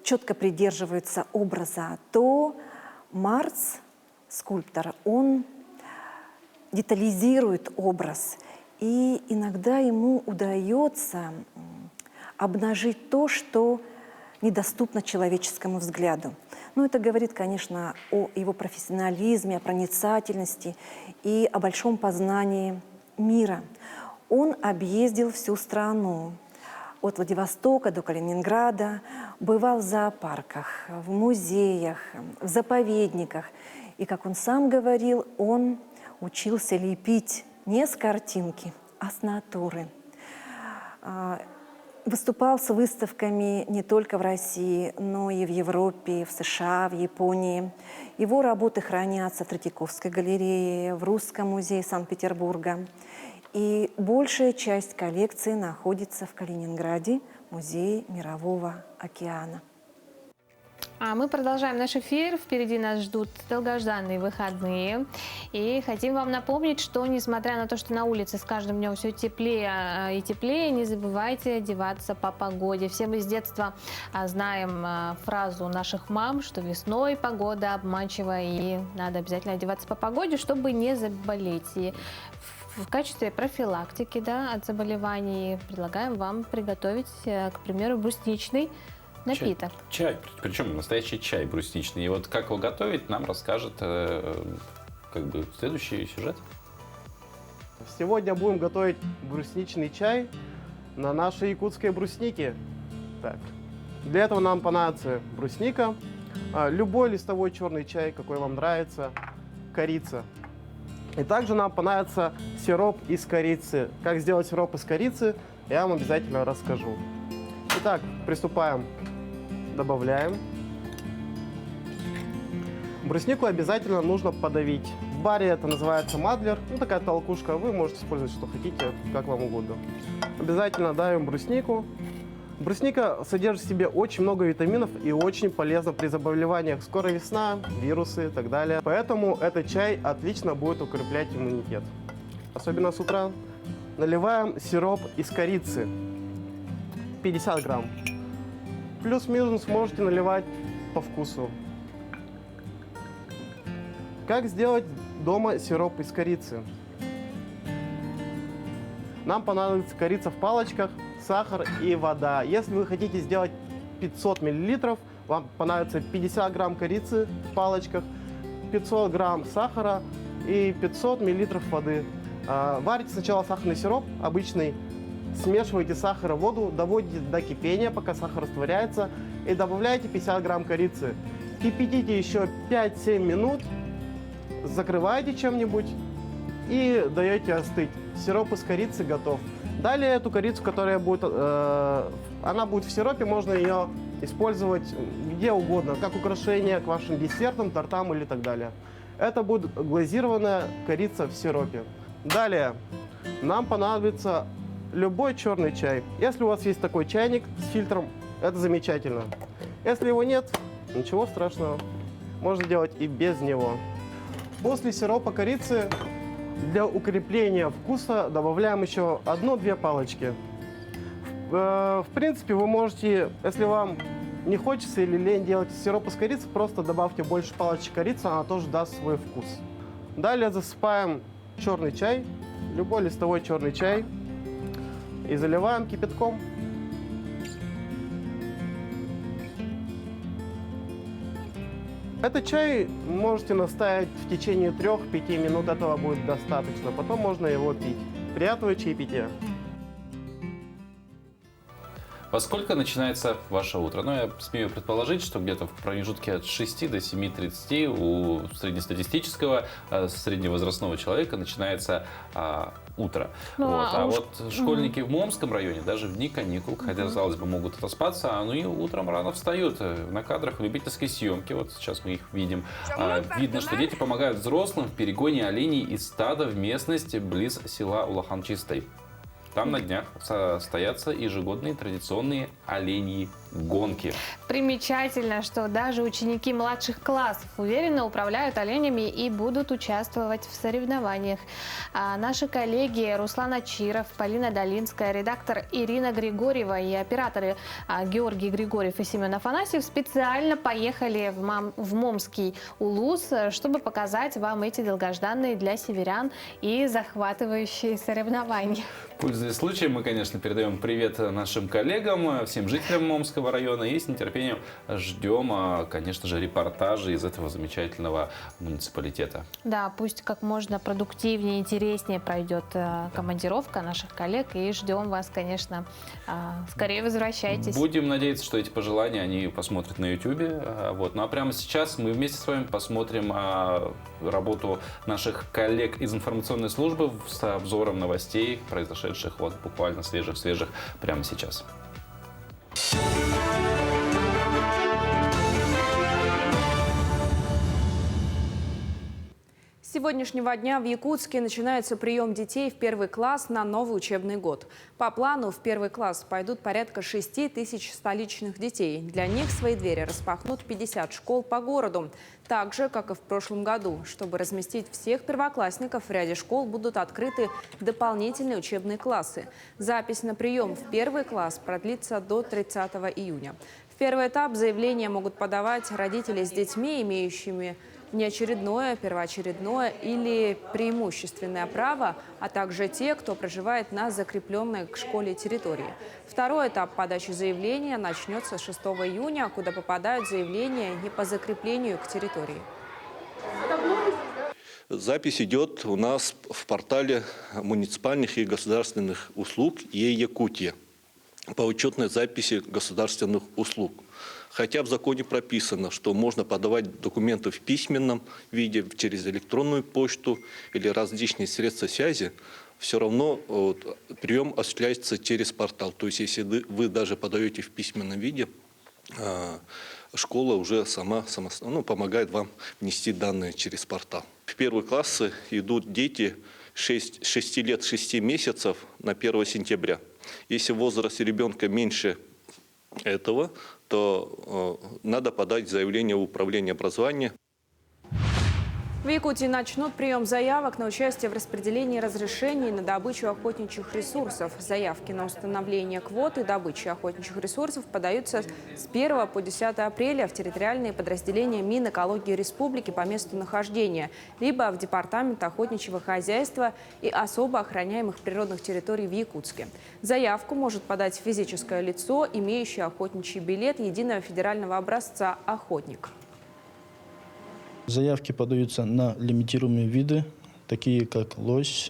четко придерживаются образа, то Марц, скульптор, он детализирует образ, и иногда ему удается обнажить то, что недоступно человеческому взгляду. Но это говорит, конечно, о его профессионализме, о проницательности и о большом познании мира. Он объездил всю страну, от Владивостока до Калининграда, бывал в зоопарках, в музеях, в заповедниках. И, как он сам говорил, он учился лепить не с картинки, а с натуры. Выступал с выставками не только в России, но и в Европе, в США, в Японии. Его работы хранятся в Третьяковской галерее, в Русском музее Санкт-Петербурга. И большая часть коллекции находится в Калининграде, музее Мирового океана. А мы продолжаем наш эфир. Впереди нас ждут долгожданные выходные. И хотим вам напомнить, что несмотря на то, что на улице с каждым днем все теплее и теплее, не забывайте одеваться по погоде. Все мы с детства знаем фразу наших мам, что весной погода обманчива и надо обязательно одеваться по погоде, чтобы не заболеть. И в качестве профилактики от заболеваний предлагаем вам приготовить, к примеру, брусничный напиток. Чай. Причем настоящий чай брусничный. И вот как его готовить, нам расскажет следующий сюжет. Сегодня будем готовить брусничный чай на нашей якутской бруснике. Так. Для этого нам понадобится брусника, любой листовой черный чай, какой вам нравится, корица. И также нам понадобится сироп из корицы. Как сделать сироп из корицы, я вам обязательно расскажу. Итак, приступаем. Добавляем. Бруснику обязательно нужно подавить. В баре это называется мадлер, ну такая толкушка, вы можете использовать что хотите, как вам угодно. Обязательно давим бруснику. Брусника содержит в себе очень много витаминов и очень полезна при заболеваниях. Скоро весна, вирусы и так далее. Поэтому этот чай отлично будет укреплять иммунитет. Особенно с утра. Наливаем сироп из корицы. 50 грамм. Плюс-минус можете наливать по вкусу. Как сделать дома сироп из корицы? Нам понадобится корица в палочках, сахар и вода. Если вы хотите сделать 500 мл, вам понадобится 50 грамм корицы в палочках, 500 грамм сахара и 500 мл воды. Варите сначала сахарный сироп обычный, смешиваете сахар и воду, доводите до кипения, пока сахар растворяется, и добавляете 50 грамм корицы. Кипятите еще 5-7 минут, закрываете чем-нибудь и даете остыть. Сироп из корицы готов. Далее эту корицу, которая будет, она будет в сиропе, можно ее использовать где угодно, как украшение к вашим десертам, тортам или так далее. Это будет глазированная корица в сиропе. Далее нам понадобится любой черный чай. Если у вас есть такой чайник с фильтром, это замечательно. Если его нет, ничего страшного, можно делать и без него. После сиропа корицы для укрепления вкуса добавляем еще 1-2 палочки. В принципе, вы можете, если вам не хочется или лень делать сироп из корицы, просто добавьте больше палочек корицы, она тоже даст свой вкус. Далее засыпаем черный чай, любой листовой черный чай, и заливаем кипятком. Этот чай можете наставить в течение 3-5 минут, этого будет достаточно. Потом можно его пить. Приятного чаепития. Во сколько начинается ваше утро? Ну, я смею предположить, что где-то в промежутке от 6 до 7:30 у среднестатистического, средневозрастного человека начинается утро. Ну, вот школьники в Момском районе даже в дни каникул, хотя, казалось бы, могут отоспаться, ну и утром рано встают. На кадрах любительской съемки, вот сейчас мы их видим, видно, что дети помогают взрослым в перегоне оленей из стада в местности близ села Улахан-Чистый. Там на днях состоятся ежегодные традиционные оленьи гонки. Примечательно, что даже ученики младших классов уверенно управляют оленями и будут участвовать в соревнованиях. Наши коллеги Руслан Ачиров, Полина Долинская, редактор Ирина Григорьева и операторы Георгий Григорьев и Семен Афанасьев специально поехали в Момский Улус, чтобы показать вам эти долгожданные для северян и захватывающие соревнования. Пользуясь случаем, мы, конечно, передаем привет нашим коллегам, всем жителям Момского района и с нетерпением ждем, конечно же, репортажи из этого замечательного муниципалитета. Да, пусть как можно продуктивнее, интереснее пройдет командировка наших коллег, и ждем вас, конечно, скорее возвращайтесь. Будем надеяться, что эти пожелания они посмотрят на YouTube. Ну а прямо сейчас мы вместе с вами посмотрим работу наших коллег из информационной службы с обзором новостей, произошедших вот буквально свежих прямо сейчас. С сегодняшнего дня в Якутске начинается прием детей в первый класс на новый учебный год. По плану в первый класс пойдут порядка 6 тысяч столичных детей. Для них свои двери распахнут 50 школ по городу. Так же, как и в прошлом году. Чтобы разместить всех первоклассников, в ряде школ будут открыты дополнительные учебные классы. Запись на прием в первый класс продлится до 30 июня. В первый этап заявления могут подавать родители с детьми, имеющими неочередное, первоочередное или преимущественное право, а также те, кто проживает на закрепленной к школе территории. Второй этап подачи заявления начнется с 6 июня, куда попадают заявления не по закреплению к территории. Запись идет у нас в портале муниципальных и государственных услуг Е-Якутия по учетной записи государственных услуг. Хотя в законе прописано, что можно подавать документы в письменном виде, через электронную почту или различные средства связи, все равно прием осуществляется через портал. То есть если вы даже подаете в письменном виде, школа уже сама помогает вам внести данные через портал. В первые классы идут дети 6 лет 6 месяцев на 1 сентября. Если возраст ребенка меньше этого, то надо подать заявление в управление образования. В Якутии начнут прием заявок на участие в распределении разрешений на добычу охотничьих ресурсов. Заявки на установление квот и добычу охотничьих ресурсов подаются с 1 по 10 апреля в территориальные подразделения Минэкологии Республики по месту нахождения, либо в Департамент охотничьего хозяйства и особо охраняемых природных территорий в Якутске. Заявку может подать физическое лицо, имеющее охотничий билет единого федерального образца «Охотник». Заявки подаются на лимитируемые виды, такие как лось,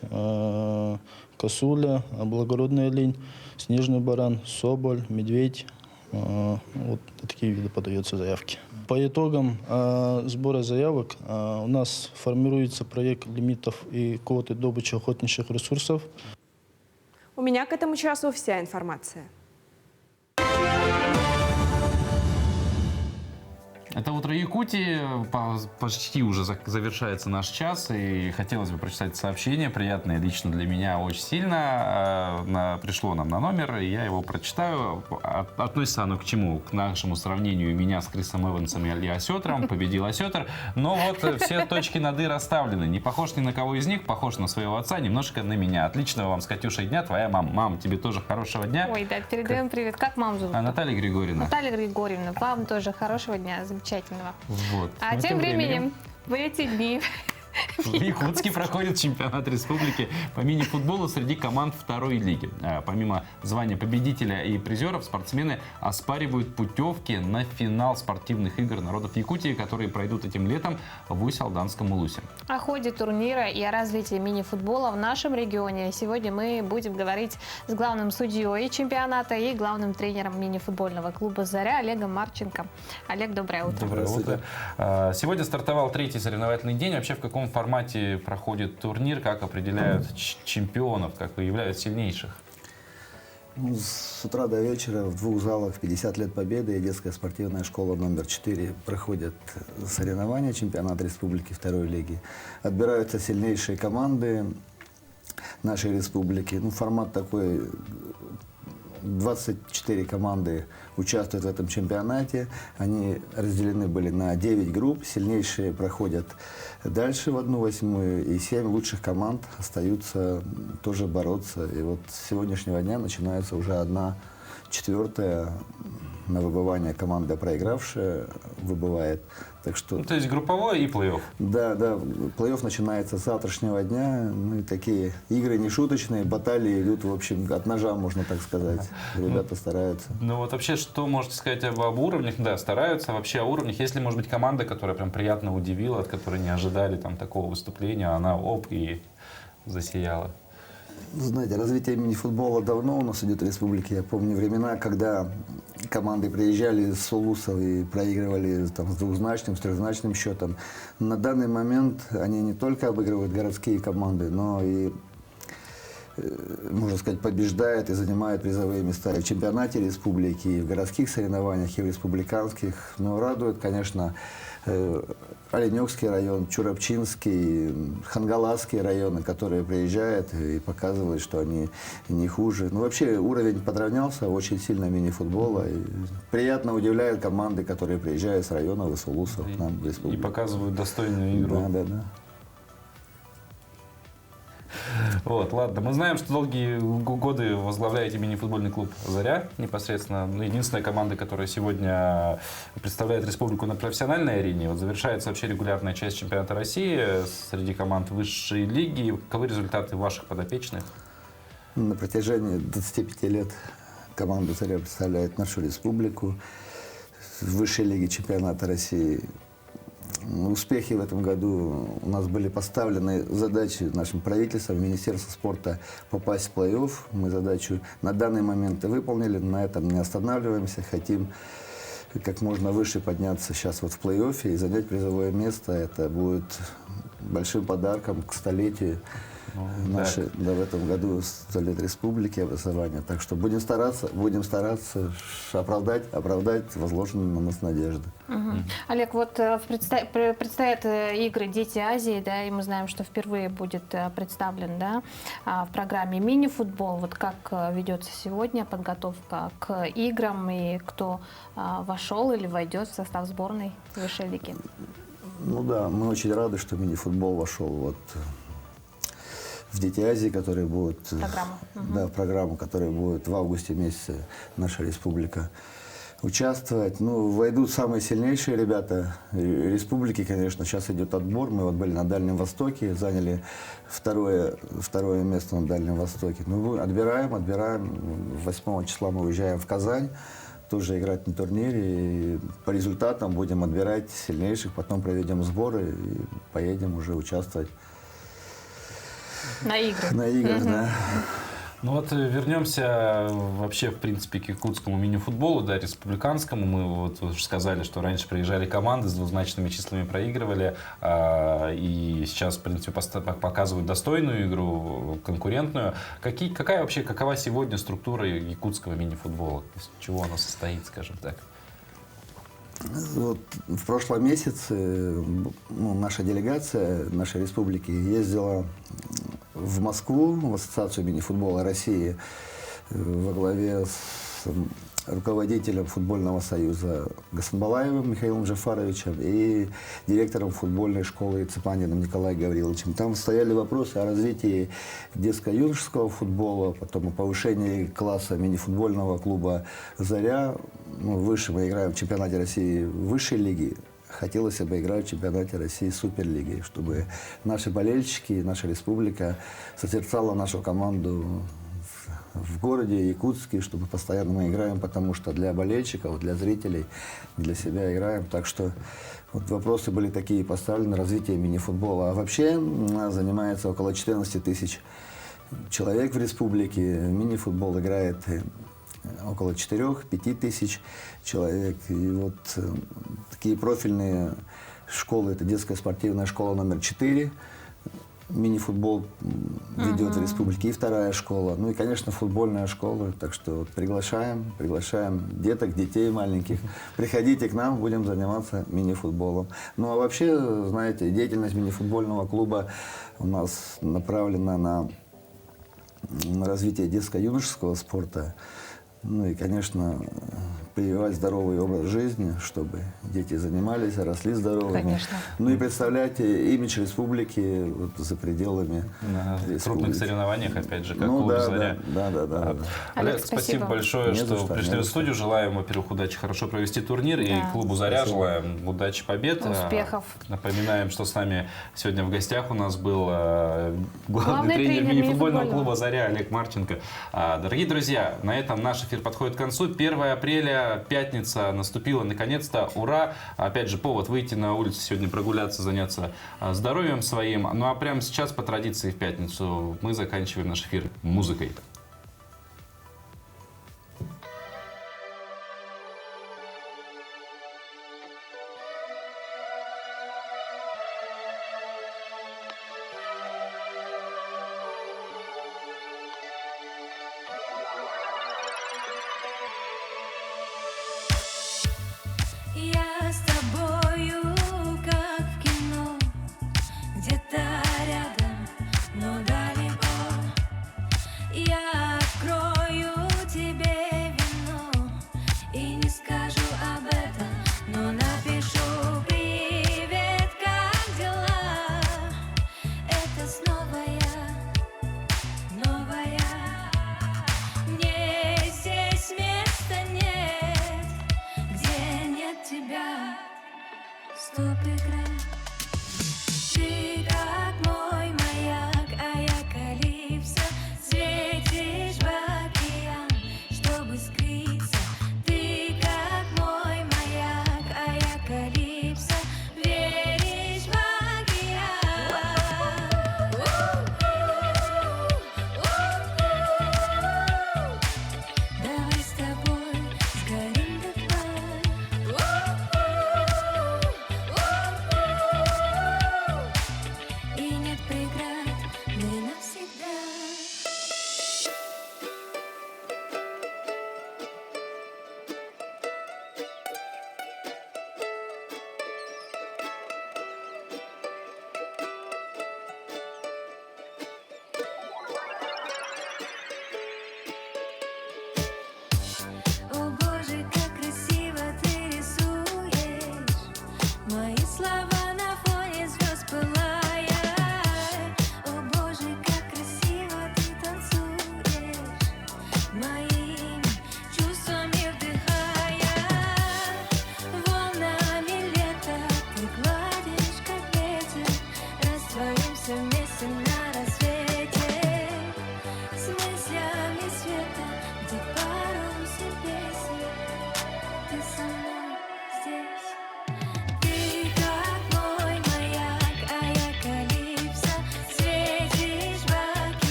косуля, благородная линь, снежный баран, соболь, медведь. Вот такие виды подаются заявки. По итогам сбора заявок у нас формируется проект лимитов и квоты добычи охотничьих ресурсов. У меня к этому часу вся информация. Это «Утро Якутии». Почти уже завершается наш час. И хотелось бы прочитать сообщение, приятное лично для меня очень сильно. Пришло нам на номер, и я его прочитаю. Относится оно к чему? К нашему сравнению меня с Крисом Эвансом и Осетром. Победил Осетр. Но вот все точки над «и» расставлены. Не похож ни на кого из них, похож на своего отца, немножко на меня. Отличного вам с Катюшей дня. Твоя мама. Мам, тебе тоже хорошего дня. Ой, да, передаем привет. Как маму зовут? Наталья Григорьевна. Наталья Григорьевна, вам тоже хорошего дня, замечательного. Вот. А тем временем в эти дни в Якутске проходит чемпионат республики по мини-футболу среди команд второй лиги. Помимо звания победителя и призеров, спортсмены оспаривают путевки на финал спортивных игр народов Якутии, которые пройдут этим летом в Усть-Алданском улусе. О ходе турнира и о развитии мини-футбола в нашем регионе сегодня мы будем говорить с главным судьей чемпионата и главным тренером мини-футбольного клуба «Заря» Олегом Марченко. Олег, доброе утро. Доброе утро. Сегодня стартовал третий соревновательный день. Вообще, в каком формате проходит турнир, как определяют чемпионов, как выявляют сильнейших? С утра до вечера в двух залах 50 лет Победы и детская спортивная школа номер 4 проходят соревнования, чемпионат республики второй лиги. Отбираются сильнейшие команды нашей республики. Формат такой: 24 команды участвуют в этом чемпионате. Они разделены были на 9 групп. Сильнейшие проходят дальше в 1/8, и 7 лучших команд остаются тоже бороться. И вот с сегодняшнего дня начинается уже 1/4 на выбывание. Команда, проигравшая, выбывает. Так что... то есть групповой и плей-офф? Да, плей-офф начинается с завтрашнего дня. И такие игры не шуточные, баталии идут, в общем, от ножа, можно так сказать. Ребята стараются. Вот вообще, что можете сказать об уровнях? Да, стараются вообще о уровнях. Есть ли, может быть, команда, которая прям приятно удивила, от которой не ожидали такого выступления, она и засияла? Знаете, развитие мини-футбола давно у нас идет в республике. Я помню времена, когда команды приезжали с улусов и проигрывали с двухзначным, с трехзначным счетом. На данный момент они не только обыгрывают городские команды, но и, можно сказать, побеждают и занимают призовые места и в чемпионате республики, и в городских соревнованиях, и в республиканских. Но радует, конечно, Оленёкский район, Чурапчинский, Хангаласские районы, которые приезжают и показывают, что они не хуже. Вообще уровень подравнялся очень сильно мини-футбола. И приятно удивляют команды, которые приезжают с районов, из улусов к нам в республику. И показывают достойную игру. Да. Вот, ладно. Мы знаем, что долгие годы возглавляете мини-футбольный клуб «Заря» непосредственно. Единственная команда, которая сегодня представляет республику на профессиональной арене. Вот завершается вообще регулярная часть чемпионата России среди команд высшей лиги. Каковы результаты ваших подопечных? На протяжении 25 лет команда «Заря» представляет нашу республику в высшей лиге чемпионата России. Успехи в этом году у нас были поставлены задачи нашим правительством, Министерством спорта попасть в плей-офф. Мы задачу на данный момент выполнили, на этом не останавливаемся. Хотим как можно выше подняться сейчас в плей-оффе и занять призовое место. Это будет большим подарком к столетию Наши, да, в этом году 100 лет республики, образования. Так что будем стараться оправдать возложенные на нас надежды. Олег, вот предстоят игры «Дети Азии», да, и мы знаем, что впервые будет представлен, да, в программе мини-футбол. Вот как ведется сегодня подготовка к играм и кто вошел или войдет в состав сборной высшей лиги? Ну да, мы очень рады, что мини-футбол вошел вот в «Дети Азии», которые будут, в программу, которая будет в августе месяце наша республика участвовать. Ну, войдут самые сильнейшие ребята республики, конечно. Сейчас идет отбор. Мы вот были на Дальнем Востоке, заняли второе место на Дальнем Востоке. Ну, отбираем. 8 числа мы уезжаем в Казань, тоже играть на турнире. И по результатам будем отбирать сильнейших, потом проведем сборы и поедем уже участвовать. На играх. На играх, да. Ну вот вернемся вообще, в принципе, к якутскому мини-футболу, да, республиканскому. Мы вот уже сказали, что раньше приезжали команды с двузначными числами, проигрывали, и сейчас, в принципе, показывают достойную игру, конкурентную. Какова сегодня структура якутского мини-футбола? Из чего она состоит, скажем так? Вот в прошлом месяце наша делегация нашей республики ездила в Москву, в Ассоциацию мини-футбола России во главе с руководителем футбольного союза Гасанбалаевым Михаилом Джафаровичем и директором футбольной школы Цепаниным Николаем Гавриловичем. Там стояли вопросы о развитии детско-юношеского футбола, потом о повышении класса мини-футбольного клуба «Заря». Выше мы играем в чемпионате России высшей лиги. Хотелось бы играть в чемпионате России Суперлиги, чтобы наши болельщики, наша республика созерцала нашу команду в городе Якутске, чтобы постоянно мы играем, потому что для болельщиков, для зрителей, для себя играем. Так что вот вопросы были такие поставлены, развитие мини-футбола. А вообще занимается около 14 тысяч человек в республике. Мини-футбол играет около 4-5 тысяч человек. И вот такие профильные школы, это детская спортивная школа номер 4, мини-футбол ведет в республике, и вторая школа. Ну и, конечно, футбольная школа. Так что вот приглашаем деток, детей маленьких. Приходите к нам, будем заниматься мини-футболом. Ну а вообще, знаете, деятельность мини-футбольного клуба у нас направлена на развитие детско-юношеского спорта. Ну и, конечно, прививать здоровый образ жизни, чтобы дети занимались, росли здоровыми. Конечно. Ну и представляйте имидж республики вот, за пределами республики. Крупных соревнованиях, опять же, как клуб «Заря». Да. Олег, спасибо большое, что пришли в студию. Желаем, во-первых, удачи, хорошо провести турнир. И клубу «Заря» желаем удачи, побед. Успехов. Напоминаем, что с нами сегодня в гостях у нас был главный тренер мини-футбольного клуба «Заря» Олег Марченко. Дорогие друзья, на этом наш эфир подходит к концу. 1 апреля, пятница, наступила наконец-то. Ура! Опять же, повод выйти на улицу сегодня, прогуляться, заняться здоровьем своим. Ну а прямо сейчас, по традиции, в пятницу мы заканчиваем наш эфир музыкой. Я с тобою, как в кино, где-то рядом, но далеко. Я открою тебе вино и не скажу об этом, но напишу: привет, как дела? Это снова я, новая. Мне здесь места нет, где нет тебя. Стоп, игра. Ты как мой маяк, а я калипсо. Светишь в океан, чтобы скрыться. Ты как мой маяк, а я калипсо.